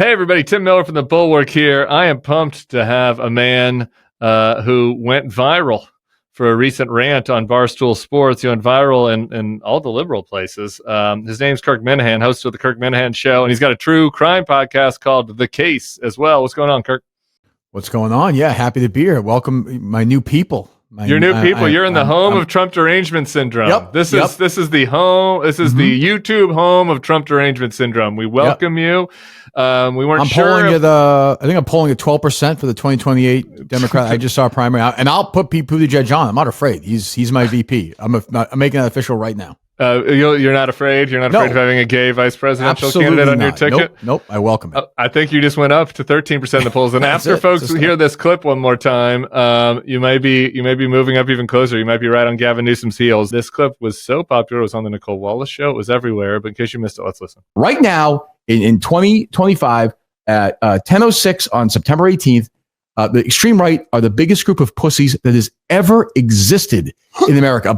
Hey, everybody. Tim Miller from the Bulwark here. I am pumped to have a man who went viral for a recent rant on Barstool Sports. He went viral in all the liberal places. His name's Kirk Minihane, host of the Kirk Minihane Show, and he's got a true crime podcast called The Case as well. What's going on, Kirk? What's going on? Yeah, happy to be here. Welcome, my new people. Your new people. You're in the home of Trump derangement syndrome. Yep, This is the home. This is the YouTube home of Trump derangement syndrome. We welcome you. We weren't sure. I think I'm polling at 12% for the 2028 Democrat. I just saw a primary, and I'll put Pete Buttigieg on. I'm not afraid. He's my VP. I'm making that official right now. You're not afraid? You're not afraid of having a gay vice presidential candidate on your ticket? Nope. I welcome it. I think you just went up to 13% in the polls. And after folks hear this clip one more time, you might be moving up even closer. You might be right on Gavin Newsom's heels. This clip was so popular. It was on the Nicole Wallace show. It was everywhere. But in case you missed it, let's listen. Right now, in 2025, at 10:06 on September 18th, the extreme right are the biggest group of pussies that has ever existed in America.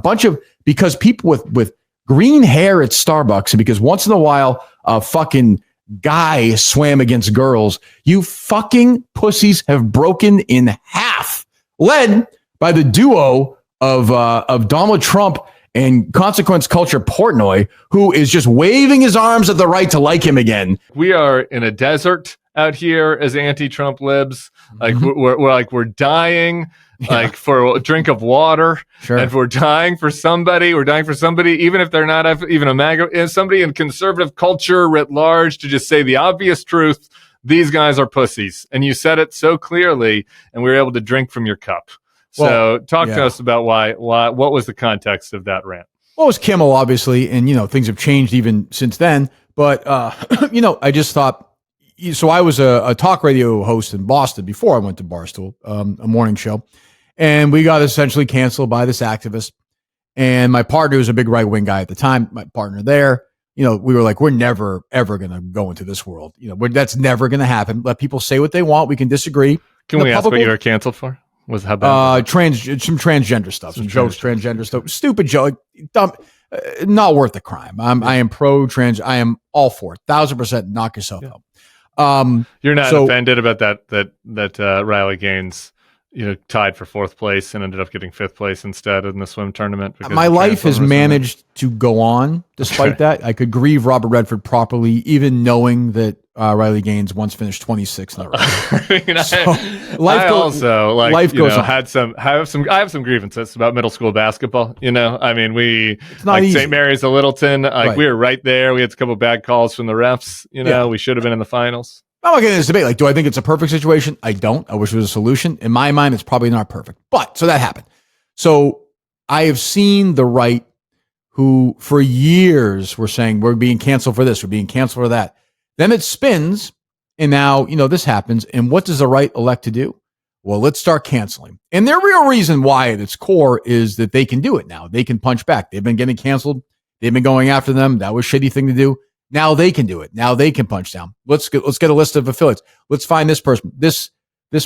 Because people with green hair at Starbucks, and because once in a while a fucking guy swam against girls, you fucking pussies have broken in half, led by the duo of Donald Trump and Consequence Culture Portnoy, who is just waving his arms at the right to like him again. We are in a desert out here as anti-Trump libs. Like we're dying. Like for a drink of water, sure. And we're dying for somebody, even if they're not even a MAGA, somebody in conservative culture writ large, to just say the obvious truth. These guys are pussies. And you said it so clearly, and we were able to drink from your cup. So talk to us about why, what was the context of that rant? Well, it was Kimmel, obviously, and, things have changed even since then. But, I just thought, so I was a talk radio host in Boston before I went to Barstool, a morning show. And we got essentially canceled by this activist. And my partner was a big right-wing guy at the time, my partner there. We were like, we're never, ever going to go into this world. That's never going to happen. Let people say what they want. We can disagree. Can we ask what you were canceled for? Was how bad? Some transgender stuff, some jokes, transgender stuff. Stupid joke. Dumb. Not worth the crime. I am pro-trans. I am all for it. 1,000% knock yourself out. You're not offended about that Riley Gaines tied for fourth place and ended up getting fifth place instead in the swim tournament. My life has managed to go on despite that. I could grieve Robert Redford properly, even knowing that Riley Gaines once finished 26th in a row. Life goes on. I have some grievances about middle school basketball. It's not easy. St. Mary's of Littleton, we were right there. We had a couple bad calls from the refs. We should have been in the finals. I'm not getting into this debate. Do I think it's a perfect situation? I don't. I wish there was a solution. In my mind, it's probably not perfect. But so that happened. So I have seen the right who for years were saying we're being canceled for this, we're being canceled for that. Then it spins, and now this happens. And what does the right elect to do? Well, let's start canceling. And their real reason why at its core is that they can do it now. They can punch back. They've been getting canceled. They've been going after them. That was a shitty thing to do. Now they can do it. Now they can punch down. Let's get a list of affiliates. Let's find this person. This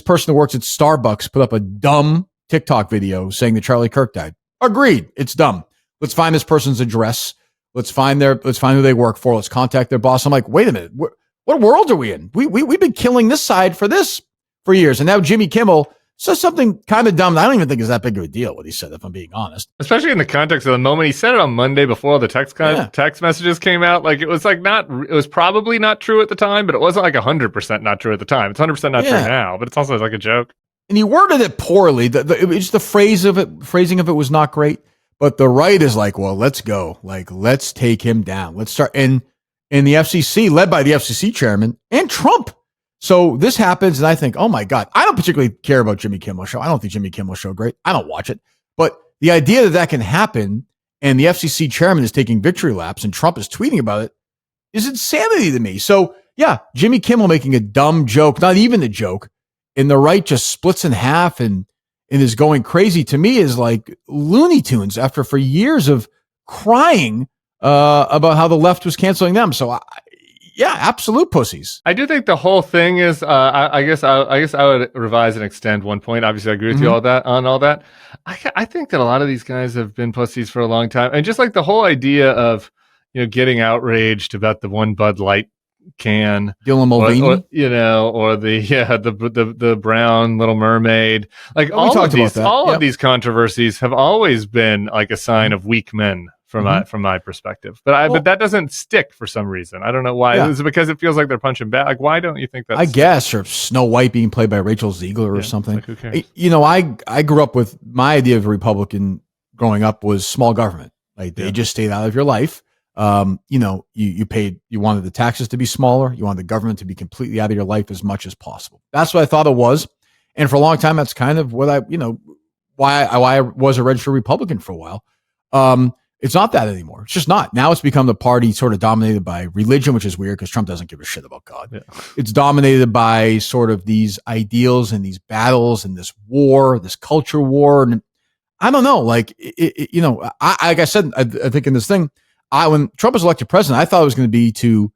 person who works at Starbucks put up a dumb TikTok video saying that Charlie Kirk died. Agreed. It's dumb. Let's find this person's address. Let's find who they work for. Let's contact their boss. I'm like, wait a minute. What world are we in? We've been killing this side for years. And now Jimmy Kimmel says something kind of dumb that I don't even think is that big of a deal, what he said, if I'm being honest. Especially in the context of the moment. He said it on Monday before the text messages came out. It was probably not true at the time, but it wasn't 100% not true at the time. It's 100% not true now, but it's also like a joke. And he worded it poorly. It's the phrasing of it was not great. But the right is like, well, let's go. Let's take him down. Let's start. And the FCC, led by the FCC chairman and Trump. So this happens, and I think, oh my God, I don't particularly care about Jimmy Kimmel Show. I don't think Jimmy Kimmel Show great. I don't watch it. But the idea that can happen, and the FCC chairman is taking victory laps, and Trump is tweeting about it, is insanity to me. So yeah, Jimmy Kimmel making a dumb joke, not even a joke, and the right just splits in half and is going crazy, to me is like Looney Tunes after for years of crying about how the left was canceling them. So absolute pussies. I do think the whole thing is. I guess I would revise and extend one point. Obviously, I agree with you on all that. I think that a lot of these guys have been pussies for a long time, and just like the whole idea of getting outraged about the one Bud Light can, Dylan Mulvaney, or the brown Little Mermaid. Like we talked about that. Of these controversies have always been like a sign of weak men from my perspective. But that doesn't stick for some reason. I don't know why. Is it because it feels like they're punching back? Like, why don't you think that's? I guess, or Snow White being played by Rachel Ziegler or something. Like, who cares? I grew up with my idea of a Republican growing up was small government. Like they just stayed out of your life. You wanted the taxes to be smaller. You wanted the government to be completely out of your life as much as possible. That's what I thought it was. And for a long time, that's kind of what why I was a registered Republican for a while. It's not that anymore. It's just not. Now it's become the party sort of dominated by religion, which is weird because Trump doesn't give a shit about God. Yeah. It's dominated by sort of these ideals and these battles and this war, this culture war. And I don't know, like, like I said, I think in this thing, when Trump was elected president, I thought it was going to be to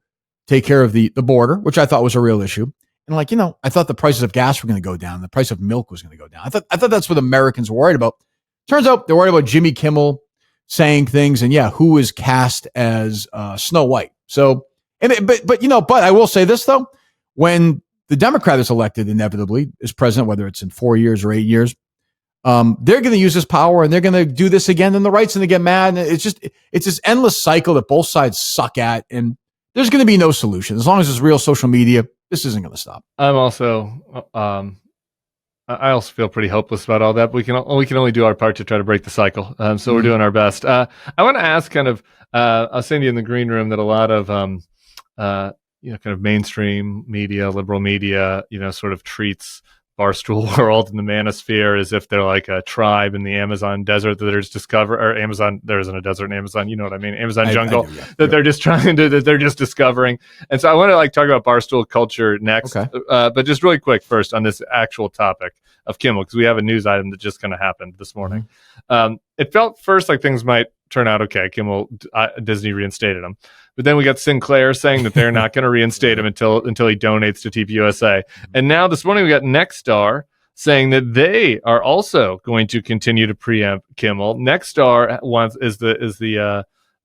take care of the border, which I thought was a real issue. And I thought the prices of gas were going to go down. The price of milk was going to go down. I thought that's what Americans were worried about. Turns out they're worried about Jimmy Kimmel saying things and who is cast as Snow White. So, but I will say this though, when the Democrat is elected inevitably as president, whether it's in 4 years or 8 years, they're going to use this power and they're going to do this again, and the right's going to get mad. And it's this endless cycle that both sides suck at, and there's going to be no solution as long as there's real social media. This isn't going to stop. I'm also, I also feel pretty hopeless about all that. But we can only do our part to try to break the cycle. So we're doing our best. I want to ask I was saying to you in the green room that a lot of, kind of mainstream media, liberal media, sort of treats Barstool World and the Manosphere as if they're like a tribe in the Amazon desert that they're just Amazon. There isn't a desert in Amazon. You know what I mean? Amazon jungle that they're just that they're just discovering. And so I want to talk about Barstool culture next. Okay. But just really quick first on this actual topic of Kimmel, because we have a news item that just kind of happened this morning. It felt first like things might turn out okay. Kimmel, Disney reinstated him. But then we got Sinclair saying that they're not going to reinstate him until he donates to TPUSA. And now this morning we got Nexstar saying that they are also going to continue to preempt Kimmel. Nexstar is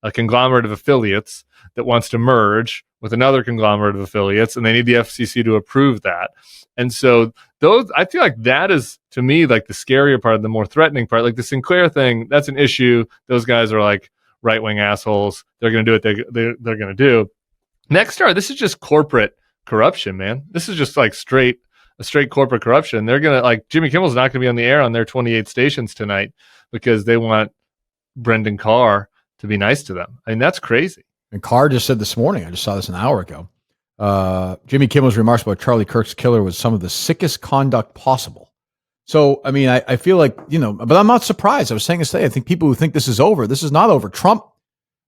a conglomerate of affiliates that wants to merge with another conglomerate of affiliates, and they need the FCC to approve that. And so I feel like that is, to me, like the scarier part, the more threatening part. Like the Sinclair thing, that's an issue. Those guys are like right-wing assholes. They're going to do what they're going to do. Nexstar, this is just corporate corruption, man. This is just like straight corporate corruption. They're going to, Jimmy Kimmel's not going to be on the air on their 28 stations tonight because they want Brendan Carr to be nice to them. I mean, that's crazy. And Carr just said this morning, I just saw this an hour ago, Jimmy Kimmel's remarks about Charlie Kirk's killer was some of the sickest conduct possible. So, I mean, I feel like, but I'm not surprised. I was saying this today. I think people who think this is over, this is not over.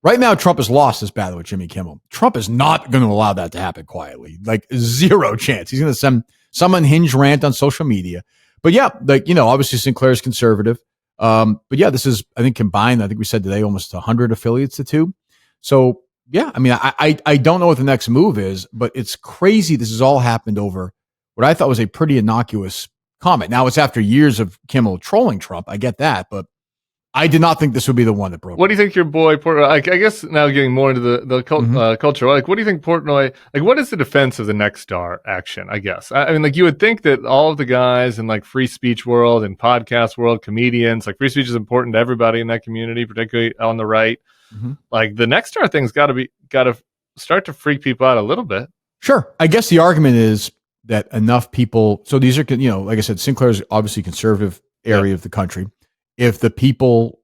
Right now, Trump has lost this battle with Jimmy Kimmel. Trump is not going to allow that to happen quietly. Like, zero chance. He's going to send some unhinged rant on social media. But yeah, obviously Sinclair's conservative. But yeah, this is, I think, combined, I think we said today, almost 100 affiliates, the two. So yeah, I mean, I don't know what the next move is, but it's crazy. This has all happened over what I thought was a pretty innocuous comment. Now it's after years of Kimmel trolling Trump. I get that, but I did not think this would be the one that broke. What do you think your boy Portnoy? I guess now getting more into the culture. What do you think Portnoy? What is the defense of the Nexstar action? I guess I mean, you would think that all of the guys in free speech world and podcast world, comedians, free speech is important to everybody in that community, particularly on the right. The Nexstar thing's got to start to freak people out a little bit. Sure, I guess the argument is that enough people. So these are, like I said, Sinclair's obviously conservative area of the country. If the people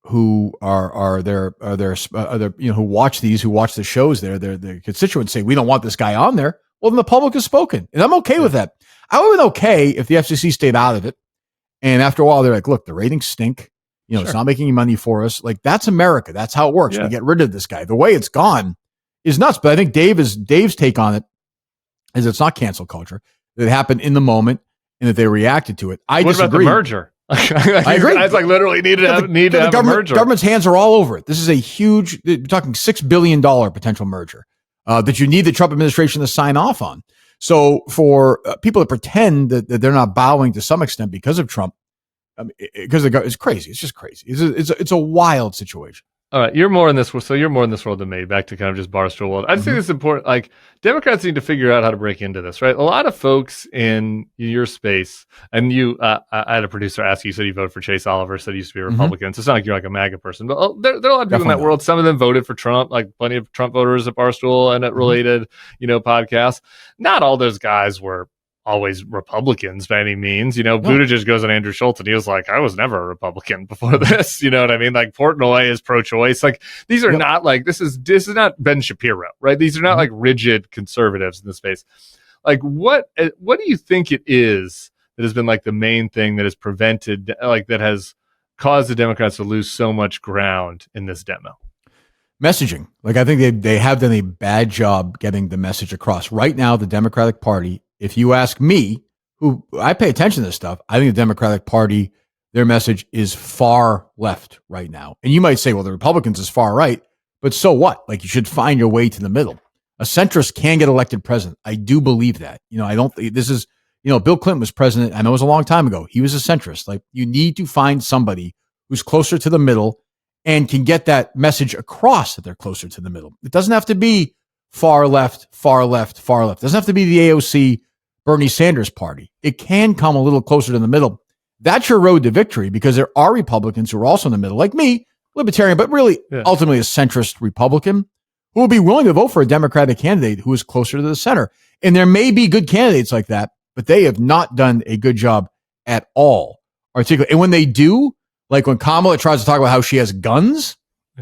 who are there, who watch the shows there, their constituents say, we don't want this guy on there. Well, then the public has spoken. And I'm okay with that. I would have been okay if the FCC stayed out of it. And after a while, they're like, look, the ratings stink. It's not making any money for us. That's America. That's how it works. We get rid of this guy. The way it's gone is nuts. But I think Dave's take on it is it's not cancel culture. That it happened in the moment and that they reacted to it. I disagree. What about the merger? I agree. Guys literally need to have a merger. Government's hands are all over it. This is a huge, we're talking $6 billion potential merger that you need the Trump administration to sign off on. So for people to pretend that they're not bowing to some extent because of Trump, because it's crazy. It's just crazy. It's a wild situation. All right, you're more in this. So you're more in this world than me. Back to kind of just barstool world. I just think it's important. Like Democrats need to figure out how to break into this, right? A lot of folks in your space, and you, I had a producer ask you, said you voted for Chase Oliver, said he used to be a Republican. So it's not like you're like a MAGA person, but there are a lot of people in that world. Some of them voted for Trump, like plenty of Trump voters at Barstool and at related, podcasts. Not all those guys were always Republicans by any means. Buttigieg goes on Andrew Schultz and he was like, I was never a Republican before this. You know what I mean? Like Portnoy is pro-choice. Like these are not like, this is not Ben Shapiro, right? These are not like rigid conservatives in the space. Like what do you think it is that has been like the main thing that has prevented, like that has caused the Democrats to lose so much ground in this demo? Messaging. Like I think they have done a bad job getting the message across. Right now, the Democratic Party, if you ask me, who I pay attention to this stuff, I think the Democratic Party, their message is far left right now. And you might say, well, the Republicans is far right, but so what? Like you should find your way to the middle. A centrist can get elected president. I do believe that. I don't think this is, Bill Clinton was president. I know it was a long time ago. He was a centrist. Like you need to find somebody who's closer to the middle and can get that message across that they're closer to the middle. It doesn't have to be far left, far left, far left. It doesn't have to be the AOC Bernie Sanders party. It can come a little closer to the middle. That's your road to victory because there are Republicans who are also in the middle, like me, libertarian, but really ultimately a centrist Republican who will be willing to vote for a Democratic candidate who is closer to the center. And there may be good candidates like that, but they have not done a good job at all articulating. And when they do, like when Kamala tries to talk about how she has guns,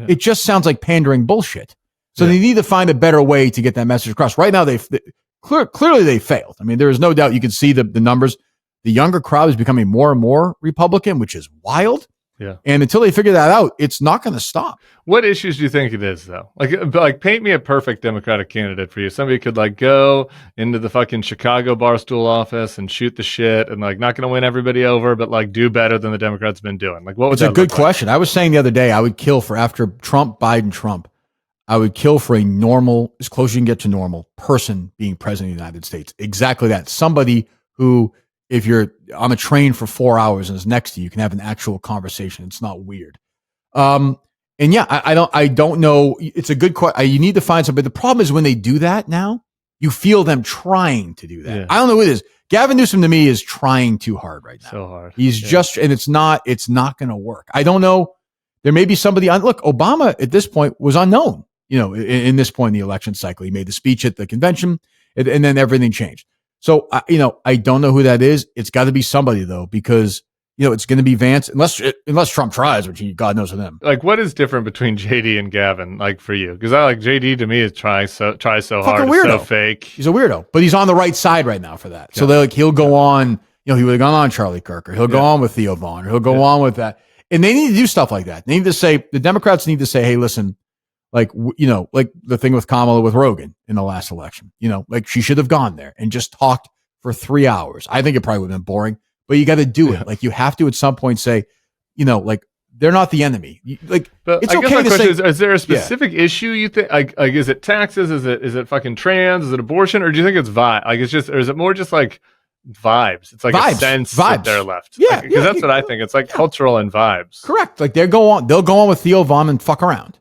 it just sounds like pandering bullshit. So they need to find a better way to get that message across. Right now, clearly they failed. I mean, there is no doubt. You can see the numbers. The younger crowd is becoming more and more Republican, which is wild. Yeah. And until they figure that out, it's not going to stop. What issues do you think it is, though? Like paint me a perfect Democratic candidate for you. Somebody could like go into the fucking Chicago Barstool office and shoot the shit and like not going to win everybody over, but like do better than the Democrats been doing. Like what was that? It's a good question. I was saying the other day, I would kill for after Trump, I would kill for a normal, as close as you can get to normal person being president of the United States. Exactly that. Somebody who, if you're on a train for 4 hours and is next to you, can have an actual conversation. It's not weird. And yeah, I don't know. It's a good question. You need to find somebody. The problem is when they do that now, you feel them trying to do that. Yeah. I don't know who it is. Gavin Newsom to me is trying too hard right now. So hard. He's just, and it's not going to work. I don't know. There may be somebody on, look, Obama at this point was unknown, in this point in the election cycle. He made the speech at the convention and then everything changed. So, I don't know who that is. It's got to be somebody though, because it's going to be Vance, unless Trump tries, which God knows for them. Like, what is different between JD and Gavin, like for you? Because I like JD to me is tries so hard, weirdo. So fake. He's a weirdo, but he's on the right side right now for that. So he'll go on. He would have gone on Charlie Kirk, or he'll go on with Theo Vaughn, or he'll go on with that. And they need to do stuff like that. They need to say, the Democrats need to say, hey, listen, like the thing with Kamala with Rogan in the last election. Like she should have gone there and just talked for 3 hours. I think it probably would have been boring. But you got to do it. Like you have to at some point say, like they're not the enemy. But it's okay to say. Is there a specific issue you think? Like, is it taxes? Is it fucking trans? Is it abortion? Or do you think it's vibe? Like it's just, or is it more just like vibes? It's like a sense that they're left. Yeah, because that's what I think. It's like cultural and vibes. Correct. Like they'll go on with Theo Vaughn and fuck around.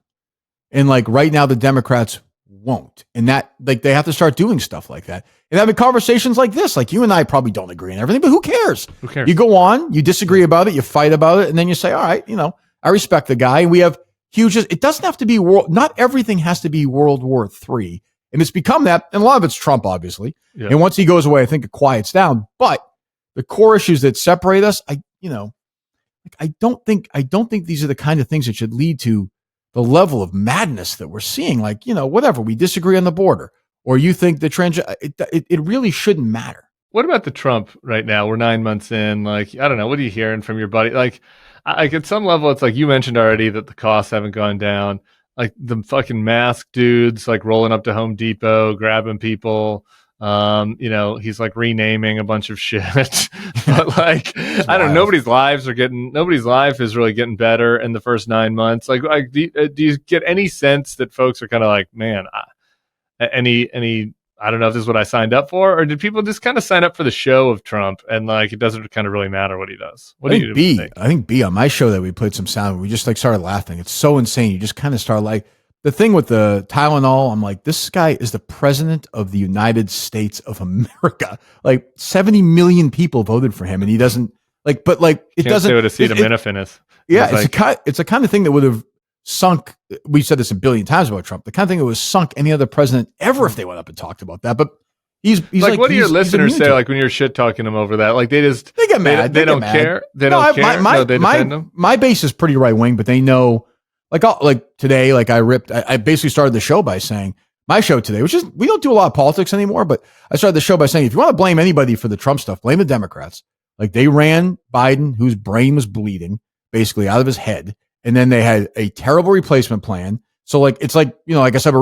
And like right now, the Democrats won't. And that like they have to start doing stuff like that. And having conversations like this, like you and I probably don't agree on everything, but who cares? Who cares? You go on, you disagree about it, you fight about it, and then you say, all right, I respect the guy. We have huge, it doesn't have to be not everything has to be World War III. And it's become that, and a lot of it's Trump, obviously. Yeah. And once he goes away, I think it quiets down. But the core issues that separate us, I don't think these are the kind of things that should lead to the level of madness that we're seeing. Like, whatever, we disagree on the border. Or you think the it really shouldn't matter. What about the Trump right now? We're 9 months in. Like, I don't know. What are you hearing from your buddy? Like at some level, it's like you mentioned already that the costs haven't gone down. Like the fucking mask dudes, like rolling up to Home Depot, grabbing people. He's like renaming a bunch of shit. But like, I don't know. Nobody's life is really getting better in the first 9 months. Like do you get any sense that folks are kind of like, man, any I don't know if this is what I signed up for, or did people just kind of sign up for the show of Trump and like it doesn't kind of really matter what he does? What do you think? I think B on my show that we played some sound, we just like started laughing. It's so insane. You just kind of start like the thing with the Tylenol. I'm like, this guy is the president of the United States of America. Like 70 million people voted for him, and he doesn't like. But like, it Can't doesn't. Say what acetaminophen is. Yeah, it's the kind of thing that would have sunk. We said this a billion times about Trump. The kind of thing that was sunk any other president ever if they went up and talked about that. But he's like what do your listeners say? Like when you're shit talking them over that, like they get mad. They don't care. They don't care. They defend them. My base is pretty right wing, but they know. Like today, like I basically started the show by saying my show today, which is we don't do a lot of politics anymore, but I started the show by saying if you want to blame anybody for the Trump stuff, blame the Democrats. Like they ran Biden, whose brain was bleeding basically out of his head. And then they had a terrible replacement plan. So like, it's like, like I said, about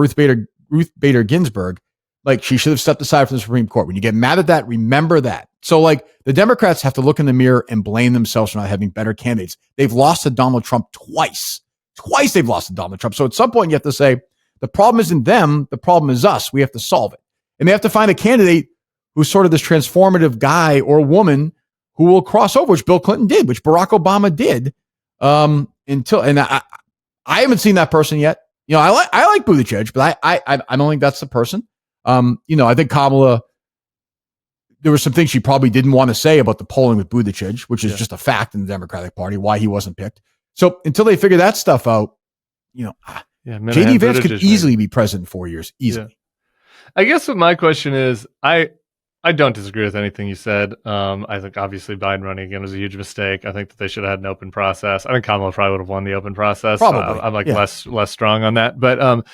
Ruth Bader Ginsburg, like she should have stepped aside from the Supreme Court. When you get mad at that, remember that. So like the Democrats have to look in the mirror and blame themselves for not having better candidates. They've lost to Donald Trump twice they've lost to Donald Trump. So at some point you have to say, the problem isn't them. The problem is us. We have to solve it. And they have to find a candidate who's sort of this transformative guy or woman who will cross over, which Bill Clinton did, which Barack Obama did. I haven't seen that person yet. I like Buttigieg, but I don't think that's the person. I think Kamala, there were some things she probably didn't want to say about the polling with Buttigieg, which is just a fact in the Democratic Party, why he wasn't picked. So until they figure that stuff out, JD Vance could easily be president in 4 years. Easily. Yeah. I guess what my question is, I don't disagree with anything you said. I think obviously Biden running again was a huge mistake. I think that they should have had an open process. I think Kamala probably would have won the open process. Probably. I'm like less strong on that. But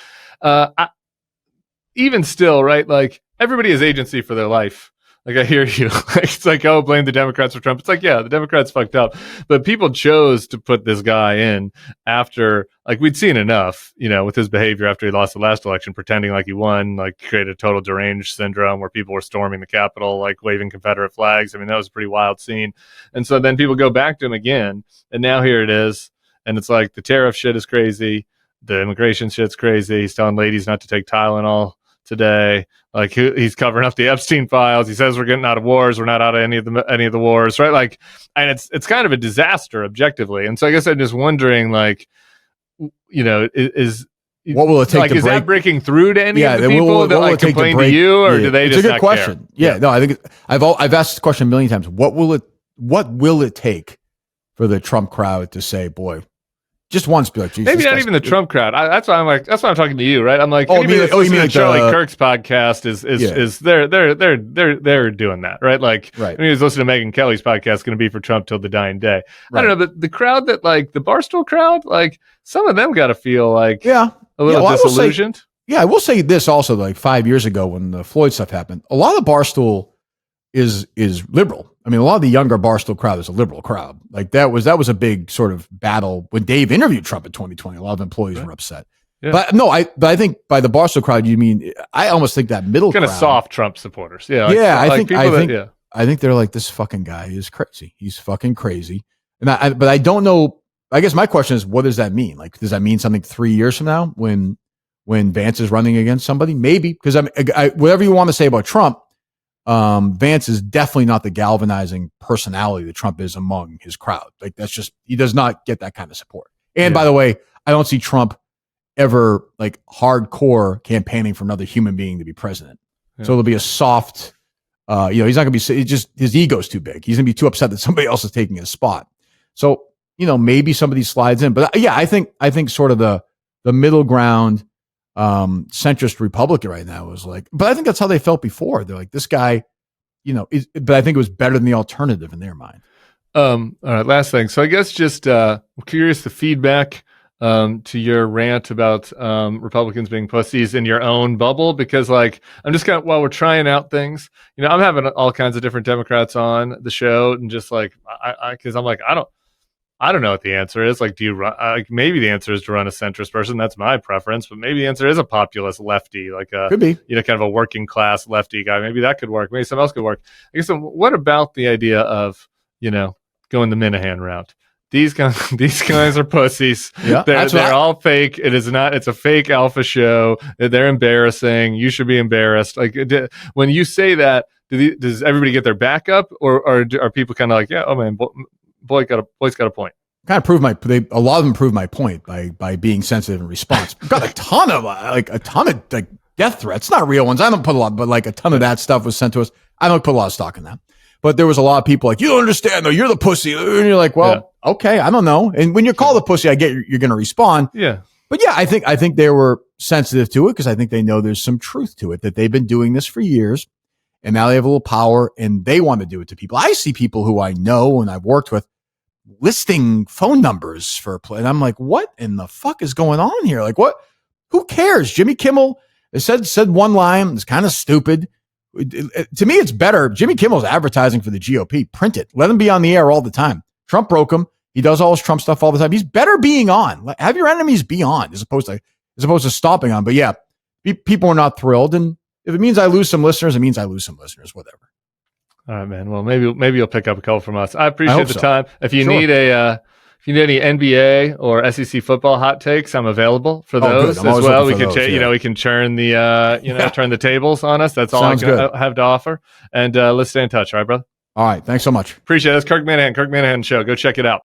even still, right? Like everybody has agency for their life. Like I hear you. It's like, oh, blame the Democrats for Trump. It's like, yeah, the Democrats fucked up, but people chose to put this guy in after, like, we'd seen enough, with his behavior after he lost the last election, pretending like he won, like created a total deranged syndrome where people were storming the Capitol, like waving Confederate flags. I mean, that was a pretty wild scene. And so then people go back to him again, and now here it is, and it's like the tariff shit is crazy, the immigration shit's crazy. He's telling ladies not to take Tylenol today. Like he's covering up the Epstein files. He says we're getting out of wars. We're not out of any of the wars, right? Like, and it's kind of a disaster objectively. And so I guess I'm just wondering, like, is what will it take? Like, to is break? That breaking through to any of the people that like complain to you, or do they just? It's a good not question. Care? Yeah, no, I think I've asked this question a million times. What will it take for the Trump crowd to say, boy? Just once, be like, maybe not even the Trump crowd. That's why I'm like. That's why I'm talking to you, right? I'm like, you mean like Charlie Kirk's podcast is they're doing that, right? Like, right. I mean, he's listening to Megyn Kelly's podcast, going to be for Trump till the dying day. Right. I don't know, but the crowd that like the Barstool crowd, like some of them got to feel like a little disillusioned. I will say this also. Like 5 years ago, when the Floyd stuff happened, a lot of Barstool is liberal. I mean, a lot of the younger Barstool crowd is a liberal crowd. Like that was a big sort of battle when Dave interviewed Trump in 2020. A lot of employees were upset. Yeah. But no, I think by the Barstool crowd, you mean I almost think that middle kind crowd, of soft Trump supporters. Yeah, I think they're like, this fucking guy is crazy. He's fucking crazy. And but I don't know. I guess my question is, what does that mean? Like, does that mean something 3 years from now when Vance is running against somebody? Maybe, because whatever you want to say about Trump. Vance is definitely not the galvanizing personality that Trump is among his crowd. Like that's just, he does not get that kind of support. And by the way, I don't see Trump ever like hardcore campaigning for another human being to be president. Yeah. So it'll be a soft, he's not going to be, just his ego's too big. He's going to be too upset that somebody else is taking his spot. So, maybe somebody slides in, but I think sort of the middle ground, centrist Republican right now is like, but I think that's how they felt before. They're like, this guy, but I think it was better than the alternative in their mind. All right, last thing. So I guess just I'm curious the feedback to your rant about Republicans being pussies in your own bubble, because like I'm just kind of, while we're trying out things, I'm having all kinds of different Democrats on the show, and just like because I'm like I don't know what the answer is. Like, do you run? Maybe the answer is to run a centrist person. That's my preference. But maybe the answer is a populist lefty, like could be, kind of a working class lefty guy. Maybe that could work. Maybe something else could work. I guess. What about the idea of going the Minihane route? these guys are pussies. Yeah, they're all fake. It is not. It's a fake alpha show. They're embarrassing. You should be embarrassed. Like when you say that, does everybody get their back up, or are people kind of like, yeah, oh man, boy's got a point. Kind of prove a lot of them prove my point by being sensitive in response. We've got a ton of death threats, not real ones. I don't put a lot, but like a ton of that stuff was sent to us. I don't put a lot of stock in that. But there was a lot of people like, you don't understand though, you're the pussy. And you're like, well, okay, I don't know. And when you're called a pussy, I get you're going to respond. Yeah. But yeah, I think they were sensitive to it because I think they know there's some truth to it, that they've been doing this for years and now they have a little power and they want to do it to people. I see people who I know and I've worked with listing phone numbers for a play. And I'm like, what in the fuck is going on here? Like what? Who cares? Jimmy Kimmel said one line. It's kind of stupid. To me, it's better. Jimmy Kimmel's advertising for the GOP. Print it. Let him be on the air all the time. Trump broke him. He does all his Trump stuff all the time. He's better being on. Have your enemies be on as opposed to stomping on. But yeah, people are not thrilled. And if it means I lose some listeners, it means I lose some listeners, whatever. All right, man. Well, maybe you'll pick up a couple from us. I appreciate the time. If you need if you need any NBA or SEC football hot takes, I'm available for those as well. We can we can churn the turn the tables on us. That's all I have to offer. And let's stay in touch. All right, brother. All right. Thanks so much. Appreciate it. It's Kirk Minihane Show. Go check it out.